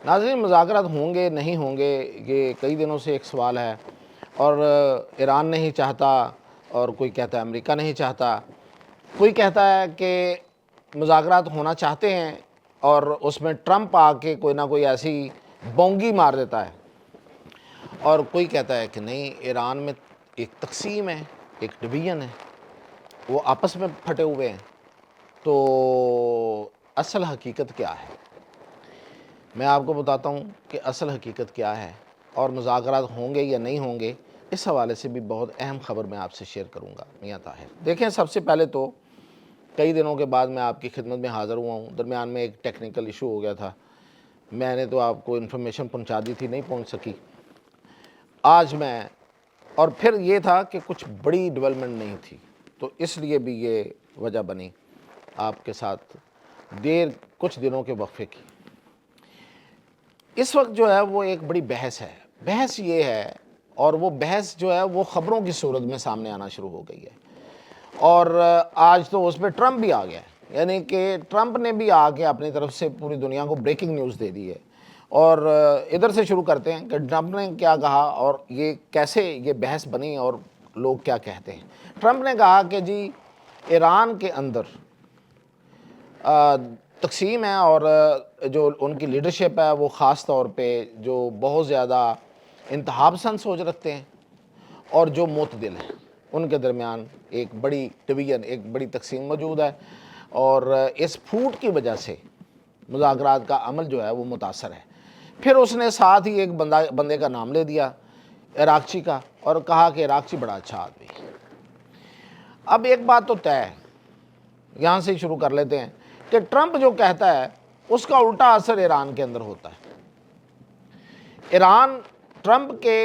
ناظرین، مذاکرات ہوں گے نہیں ہوں گے یہ کئی دنوں سے ایک سوال ہے، اور ایران نہیں چاہتا، اور کوئی کہتا ہے امریکہ نہیں چاہتا، کوئی کہتا ہے کہ مذاکرات ہونا چاہتے ہیں اور اس میں ٹرمپ آ کے کوئی نہ کوئی ایسی بونگی مار دیتا ہے، اور کوئی کہتا ہے کہ نہیں، ایران میں ایک تقسیم ہے، ایک ڈویژن ہے، وہ آپس میں پھٹے ہوئے ہیں۔ تو اصل حقیقت کیا ہے؟ میں آپ کو بتاتا ہوں کہ اصل حقیقت کیا ہے، اور مذاکرات ہوں گے یا نہیں ہوں گے، اس حوالے سے بھی بہت اہم خبر میں آپ سے شیئر کروں گا میاں طاہر۔ دیکھیں، سب سے پہلے تو کئی دنوں کے بعد میں آپ کی خدمت میں حاضر ہوا ہوں۔ درمیان میں ایک ٹیکنیکل ایشو ہو گیا تھا، میں نے تو آپ کو انفارمیشن پہنچا دی تھی، نہیں پہنچ سکی۔ آج میں، اور پھر یہ تھا کہ کچھ بڑی ڈیولپمنٹ نہیں تھی، تو اس لیے بھی یہ وجہ بنی آپ کے ساتھ دیر کچھ دنوں کے وقفے کی۔ اس وقت جو ہے وہ ایک بڑی بحث ہے، بحث یہ ہے، اور وہ بحث جو ہے وہ خبروں کی صورت میں سامنے آنا شروع ہو گئی ہے، اور آج تو اس پہ ٹرمپ بھی آ گیا ہے، یعنی کہ ٹرمپ نے بھی آ کے اپنی طرف سے پوری دنیا کو بریکنگ نیوز دے دی ہے۔ اور ادھر سے شروع کرتے ہیں کہ ٹرمپ نے کیا کہا اور یہ کیسے یہ بحث بنی اور لوگ کیا کہتے ہیں۔ ٹرمپ نے کہا کہ جی ایران کے اندر تقسیم ہے، اور جو ان کی لیڈرشپ ہے وہ خاص طور پہ جو بہت زیادہ انتہا پسند سوچ رکھتے ہیں اور جو معتدل ہیں، ان کے درمیان ایک بڑی ڈویژن، ایک بڑی تقسیم موجود ہے، اور اس پھوٹ کی وجہ سے مذاکرات کا عمل جو ہے وہ متاثر ہے۔ پھر اس نے ساتھ ہی ایک بندے کا نام لے دیا، عراقچی کا، اور کہا کہ عراقچی بڑا اچھا آدمی ہے۔ اب ایک بات تو طے ہے، یہاں سے ہی شروع کر لیتے ہیں کہ ٹرمپ جو کہتا ہے اس کا الٹا اثر ایران کے اندر ہوتا ہے۔ ایران ٹرمپ کے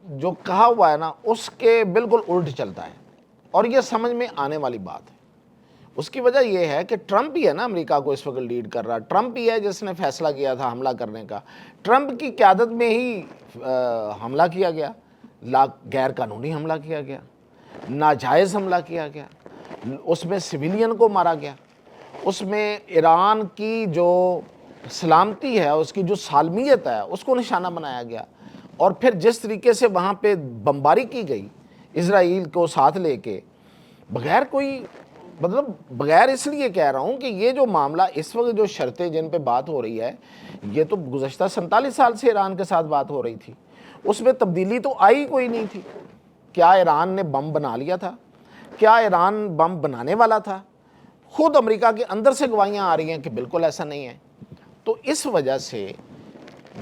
جو کہا ہوا ہے نا اس کے بالکل الٹ چلتا ہے، اور یہ سمجھ میں آنے والی بات ہے۔ اس کی وجہ یہ ہے کہ ٹرمپ ہی ہے نا امریکہ کو اس وقت لیڈ کر رہا ہے، ٹرمپ ہی ہے جس نے فیصلہ کیا تھا حملہ کرنے کا، ٹرمپ کی قیادت میں ہی حملہ کیا گیا، غیر قانونی حملہ کیا گیا، ناجائز حملہ کیا گیا، اس میں سویلین کو مارا گیا، اس میں ایران کی جو سلامتی ہے، اس کی جو سالمیت ہے، اس کو نشانہ بنایا گیا، اور پھر جس طریقے سے وہاں پہ بمباری کی گئی اسرائیل کو ساتھ لے کے، بغیر کوئی مطلب بغیر اس لیے کہہ رہا ہوں کہ یہ جو معاملہ اس وقت جو شرطیں جن پہ بات ہو رہی ہے، یہ تو گزشتہ 47 سال سے ایران کے ساتھ بات ہو رہی تھی، اس میں تبدیلی تو آئی کوئی نہیں تھی۔ کیا ایران نے بم بنا لیا تھا؟ کیا ایران بم بنانے والا تھا؟ خود امریکہ کے اندر سے گواہیاں آ رہی ہیں کہ بالکل ایسا نہیں ہے۔ تو اس وجہ سے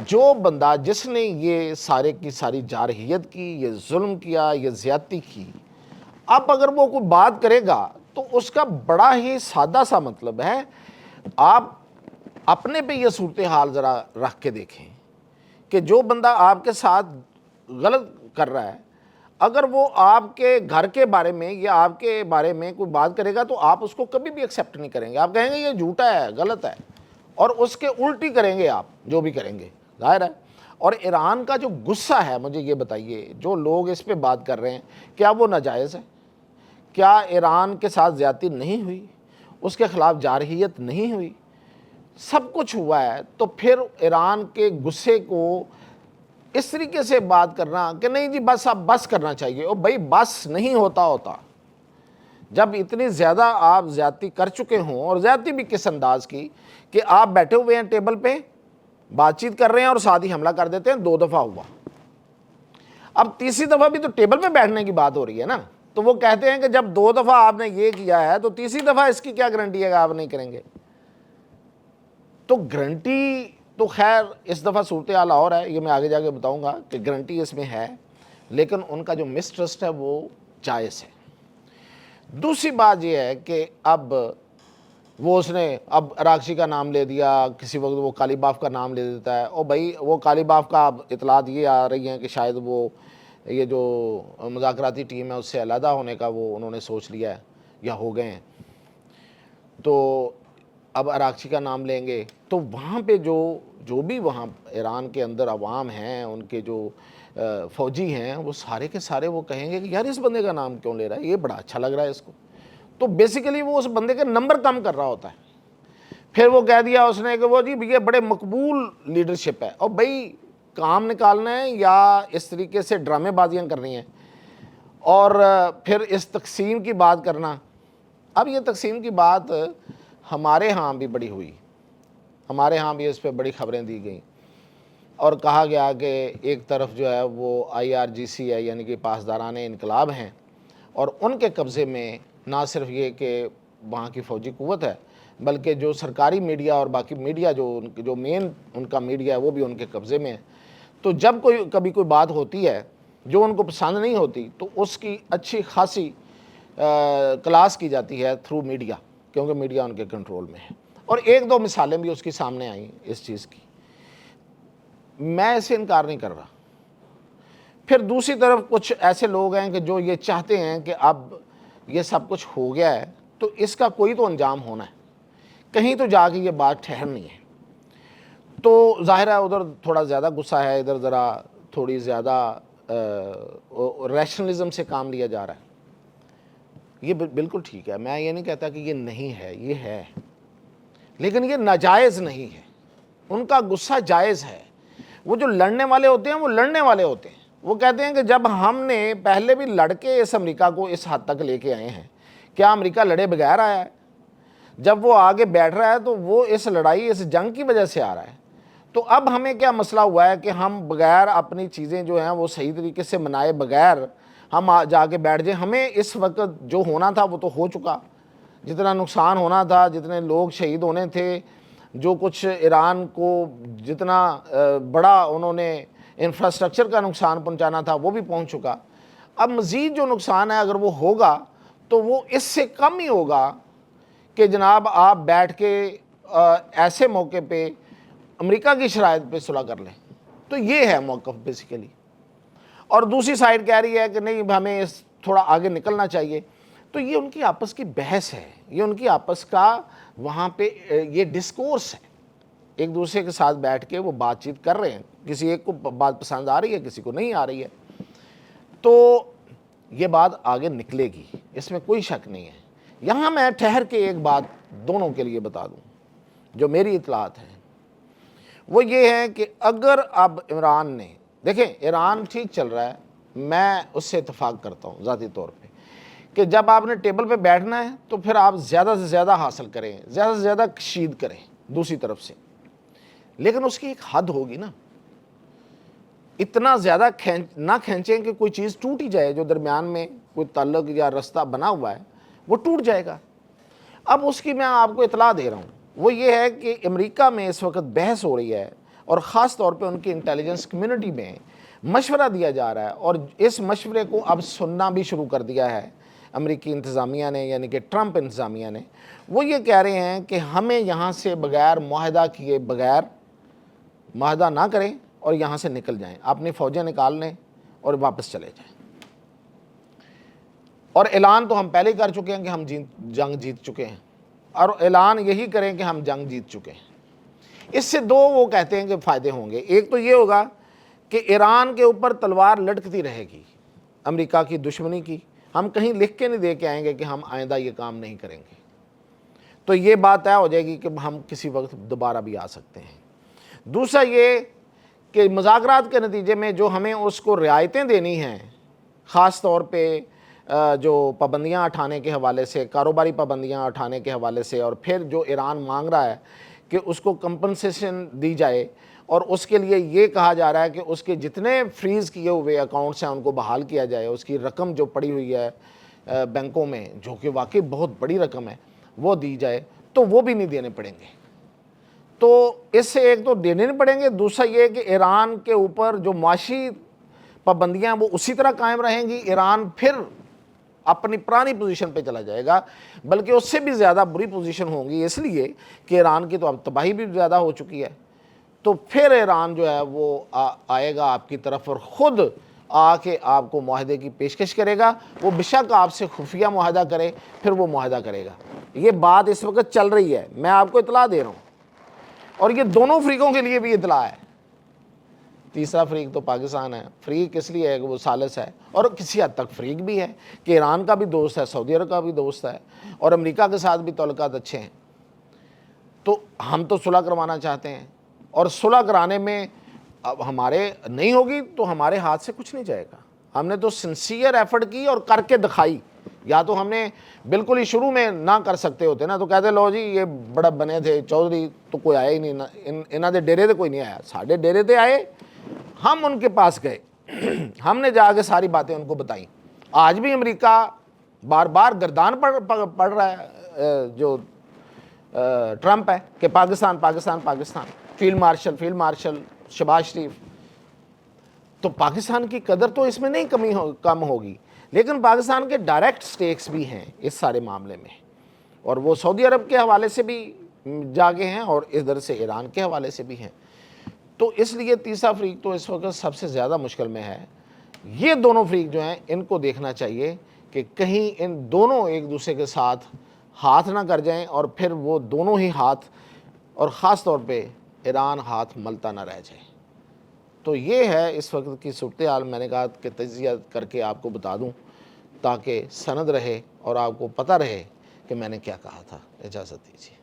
جو بندہ جس نے یہ سارے کی ساری جارحیت کی، یہ ظلم کیا، یہ زیادتی کی، اب اگر وہ کوئی بات کرے گا تو اس کا بڑا ہی سادہ سا مطلب ہے، آپ اپنے پہ یہ صورتحال ذرا رکھ کے دیکھیں کہ جو بندہ آپ کے ساتھ غلط کر رہا ہے، اگر وہ آپ کے گھر کے بارے میں یا آپ کے بارے میں کوئی بات کرے گا تو آپ اس کو کبھی بھی ایکسیپٹ نہیں کریں گے، آپ کہیں گے یہ جھوٹا ہے، غلط ہے، اور اس کے الٹی کریں گے آپ جو بھی کریں گے، ظاہر ہے۔ اور ایران کا جو غصہ ہے، مجھے یہ بتائیے، جو لوگ اس پہ بات کر رہے ہیں، کیا وہ ناجائز ہے؟ کیا ایران کے ساتھ زیادتی نہیں ہوئی؟ اس کے خلاف جارحیت نہیں ہوئی؟ سب کچھ ہوا ہے، تو پھر ایران کے غصے کو اس طریقے سے بات کرنا کہ نہیں جی بس اب بس کرنا چاہیے، او بھائی بس نہیں ہوتا جب اتنی زیادہ آپ زیادتی کر چکے ہوں، اور زیادتی بھی کس انداز کی کہ آپ بیٹھے ہوئے ہیں ٹیبل پہ بات چیت کر رہے ہیں اور ساتھ ہی حملہ کر دیتے ہیں، 2 دفعہ ہوا، اب تیسری دفعہ بھی تو ٹیبل پہ بیٹھنے کی بات ہو رہی ہے نا، تو وہ کہتے ہیں کہ جب 2 دفعہ آپ نے یہ کیا ہے تو تیسری دفعہ اس کی کیا گارنٹی ہے کہ آپ نہیں کریں گے؟ تو گارنٹی تو خیر اس دفعہ صورتحال اور ہے، یہ میں آگے جا کے بتاؤں گا کہ گارنٹی اس میں ہے، لیکن ان کا جو مسٹرسٹ ہے وہ جائز ہے۔ دوسری بات یہ ہے کہ اب وہ اس نے اب عراقچی کا نام لے دیا، کسی وقت وہ قالیباف کا نام لے دیتا ہے، اور بھائی وہ قالیباف کا اب اطلاعات یہ آ رہی ہیں کہ شاید وہ یہ جو مذاکراتی ٹیم ہے اس سے علیحدہ ہونے کا وہ انہوں نے سوچ لیا ہے یا ہو گئے ہیں، تو اب عراقچی کا نام لیں گے، تو وہاں پہ جو بھی وہاں ایران کے اندر عوام ہیں، ان کے جو فوجی ہیں، وہ سارے کے سارے وہ کہیں گے کہ یار اس بندے کا نام کیوں لے رہا ہے، یہ بڑا اچھا لگ رہا ہے اس کو، تو بیسیکلی وہ اس بندے کے نمبر کم کر رہا ہوتا ہے۔ پھر وہ کہہ دیا اس نے کہ وہ جی یہ بڑے مقبول لیڈرشپ ہے. اور بھائی کام نکالنا ہے یا اس طریقے سے ڈرامے بازیاں کرنی ہیں؟ اور پھر اس تقسیم کی بات کرنا. اب یہ تقسیم کی بات ہمارے ہاں بھی بڑی ہوئی, ہمارے ہاں بھی اس پہ بڑی خبریں دی گئیں اور کہا گیا کہ ایک طرف جو ہے وہ IRGC ہے, یعنی کہ پاسداران انقلاب ہیں, اور ان کے قبضے میں نہ صرف یہ کہ وہاں کی فوجی قوت ہے بلکہ جو سرکاری میڈیا اور باقی میڈیا جو مین ان کا میڈیا ہے وہ بھی ان کے قبضے میں ہے. تو جب کبھی کوئی بات ہوتی ہے جو ان کو پسند نہیں ہوتی تو اس کی اچھی خاصی کلاس کی جاتی ہے تھرو میڈیا, کیونکہ میڈیا ان کے کنٹرول میں ہے. اور ایک دو مثالیں بھی اس کی سامنے آئیں اس چیز کی, میں اسے انکار نہیں کر رہا. پھر دوسری طرف کچھ ایسے لوگ ہیں کہ جو یہ چاہتے ہیں کہ اب یہ سب کچھ ہو گیا ہے تو اس کا کوئی تو انجام ہونا ہے, کہیں تو جا کے یہ بات ٹھہرنی ہے. تو ظاہر ہے ادھر تھوڑا زیادہ غصہ ہے, ادھر ذرا تھوڑی زیادہ ریشنلزم سے کام لیا جا رہا ہے. یہ بالکل ٹھیک ہے, میں یہ نہیں کہتا کہ یہ نہیں ہے, یہ ہے, لیکن یہ ناجائز نہیں ہے. ان کا غصہ جائز ہے. وہ جو لڑنے والے ہوتے ہیں وہ لڑنے والے ہوتے ہیں. وہ کہتے ہیں کہ جب ہم نے پہلے بھی لڑ کے اس امریکہ کو اس حد تک لے کے آئے ہیں, کیا امریکہ لڑے بغیر آیا ہے؟ جب وہ آگے بیٹھ رہا ہے تو وہ اس لڑائی اس جنگ کی وجہ سے آ رہا ہے. تو اب ہمیں کیا مسئلہ ہوا ہے کہ ہم بغیر اپنی چیزیں جو ہیں وہ صحیح طریقے سے منائے بغیر ہم جا کے بیٹھ جائیں؟ ہمیں اس وقت جو ہونا تھا وہ تو ہو چکا, جتنا نقصان ہونا تھا, جتنے لوگ شہید ہونے تھے, جو کچھ ایران کو جتنا بڑا انہوں نے انفراسٹرکچر کا نقصان پہنچانا تھا وہ بھی پہنچ چکا. اب مزید جو نقصان ہے اگر وہ ہوگا تو وہ اس سے کم ہی ہوگا کہ جناب آپ بیٹھ کے ایسے موقع پہ امریکہ کی شرائط پہ صلح کر لیں. تو یہ ہے موقف بیسیکلی. اور دوسری سائڈ کہہ رہی ہے کہ نہیں ہمیں تھوڑا آگے نکلنا چاہیے. تو یہ ان کی آپس کی بحث ہے, یہ ان کی آپس کا وہاں پہ یہ ڈسکورس ہے, ایک دوسرے کے ساتھ بیٹھ کے وہ بات چیت کر رہے ہیں. کسی ایک کو بات پسند آ رہی ہے, کسی کو نہیں آ رہی ہے, تو یہ بات آگے نکلے گی, اس میں کوئی شک نہیں ہے. یہاں میں ٹھہر کے ایک بات دونوں کے لیے بتا دوں جو میری اطلاعات ہے, وہ یہ ہے کہ اگر اب عمران نے, دیکھیں ایران ٹھیک چل رہا ہے, میں اس سے اتفاق کرتا ہوں ذاتی طور پہ کہ جب آپ نے ٹیبل پہ بیٹھنا ہے تو پھر آپ زیادہ سے زیادہ حاصل کریں, زیادہ سے زیادہ کشید کریں دوسری طرف سے, لیکن اس کی ایک حد ہوگی نا. اتنا زیادہ نہ کھینچیں کہ کوئی چیز ٹوٹ ہی جائے, جو درمیان میں کوئی تعلق یا رستہ بنا ہوا ہے وہ ٹوٹ جائے گا. اب اس کی میں آپ کو اطلاع دے رہا ہوں, وہ یہ ہے کہ امریکہ میں اس وقت بحث ہو رہی ہے اور خاص طور پہ ان کی انٹیلیجنس کمیونٹی میں مشورہ دیا جا رہا ہے, اور اس مشورے کو اب سننا بھی شروع کر دیا ہے امریکی انتظامیہ نے, یعنی کہ ٹرمپ انتظامیہ نے. وہ یہ کہہ رہے ہیں کہ ہمیں یہاں سے بغیر معاہدہ کیے بغیر معاہدہ نہ کریں اور یہاں سے نکل جائیں, اپنی فوجیں نکال لیں اور واپس چلے جائیں. اور اعلان تو ہم پہلے کر چکے ہیں کہ ہم جنگ جیت چکے ہیں, اور اعلان یہی کریں کہ ہم جنگ جیت چکے ہیں. اس سے دو وہ کہتے ہیں کہ فائدے ہوں گے. ایک تو یہ ہوگا کہ ایران کے اوپر تلوار لٹکتی رہے گی امریکہ کی دشمنی کی, ہم کہیں لکھ کے نہیں دے کے آئیں گے کہ ہم آئندہ یہ کام نہیں کریں گے, تو یہ بات طے ہو جائے گی کہ ہم کسی وقت دوبارہ بھی آ سکتے ہیں. دوسرا یہ کہ مذاکرات کے نتیجے میں جو ہمیں اس کو رعایتیں دینی ہیں, خاص طور پہ جو پابندیاں اٹھانے کے حوالے سے, کاروباری پابندیاں اٹھانے کے حوالے سے, اور پھر جو ایران مانگ رہا ہے کہ اس کو کمپنسیشن دی جائے, اور اس کے لیے یہ کہا جا رہا ہے کہ اس کے جتنے فریز کیے ہوئے اکاؤنٹس ہیں ان کو بحال کیا جائے, اس کی رقم جو پڑی ہوئی ہے بینکوں میں جو کہ واقعی بہت بڑی رقم ہے وہ دی جائے, تو وہ بھی نہیں دینے پڑیں گے. تو اس سے ایک تو دینے نہیں پڑیں گے, دوسرا یہ کہ ایران کے اوپر جو معاشی پابندیاں وہ اسی طرح قائم رہیں گی, ایران پھر اپنی پرانی پوزیشن پہ چلا جائے گا, بلکہ اس سے بھی زیادہ بری پوزیشن ہوں گی, اس لیے کہ ایران کی تو اب تباہی بھی زیادہ ہو چکی ہے. تو پھر ایران جو ہے وہ آئے گا آپ کی طرف اور خود آ کے آپ کو معاہدے کی پیشکش کرے گا. وہ بے شک آپ سے خفیہ معاہدہ کرے, پھر وہ معاہدہ کرے گا. یہ بات اس وقت چل رہی ہے, میں آپ کو اطلاع دے رہا ہوں, اور یہ دونوں فریقوں کے لیے بھی اطلاع ہے. تیسرا فریق تو پاکستان ہے. فریق اس لیے ہے کہ وہ ثالث ہے, اور کسی حد تک فریق بھی ہے کہ ایران کا بھی دوست ہے, سعودی عرب کا بھی دوست ہے, اور امریکہ کے ساتھ بھی تعلقات اچھے ہیں. تو ہم تو صلح کروانا چاہتے ہیں، اور صلح کرانے میں اب ہمارے نہیں ہوگی تو ہمارے ہاتھ سے کچھ نہیں جائے گا. ہم نے تو سنسیئر ایفرٹ کی اور کر کے دکھائی. یا تو ہم نے بالکل ہی شروع میں نہ کر سکتے ہوتے نا، تو کہتے لو جی یہ بڑا بنے تھے چودھری تو کوئی آیا ہی نہیں، انہاں دے ڈیرے تے کوئی نہیں آیا. ساڈے ڈیرے تے آئے، ہم ان کے پاس گئے، ہم نے جا کے ساری باتیں ان کو بتائیں. آج بھی امریکہ بار بار گردان پڑ رہا ہے جو ٹرمپ ہے کہ پاکستان پاکستان پاکستان، فیلڈ مارشل شہباز شریف. تو پاکستان کی قدر تو اس میں نہیں کم ہوگی، لیکن پاکستان کے ڈائریکٹ سٹیکس بھی ہیں اس سارے معاملے میں، اور وہ سعودی عرب کے حوالے سے بھی جاگے ہیں اور ادھر سے ایران کے حوالے سے بھی ہیں. تو اس لیے تیسرا فریق تو اس وقت سب سے زیادہ مشکل میں ہے. یہ دونوں فریق جو ہیں ان کو دیکھنا چاہیے کہ کہیں ان دونوں ایک دوسرے کے ساتھ ہاتھ نہ کر جائیں، اور پھر وہ دونوں ہی ہاتھ، اور خاص طور پہ ایران ہاتھ ملتا نہ رہ جائے. تو یہ ہے اس وقت کی صورتحال. میں نے کہا کہ تجزیہ کر کے آپ کو بتا دوں تاکہ سند رہے اور آپ کو پتہ رہے کہ میں نے کیا کہا تھا. اجازت دیجیے.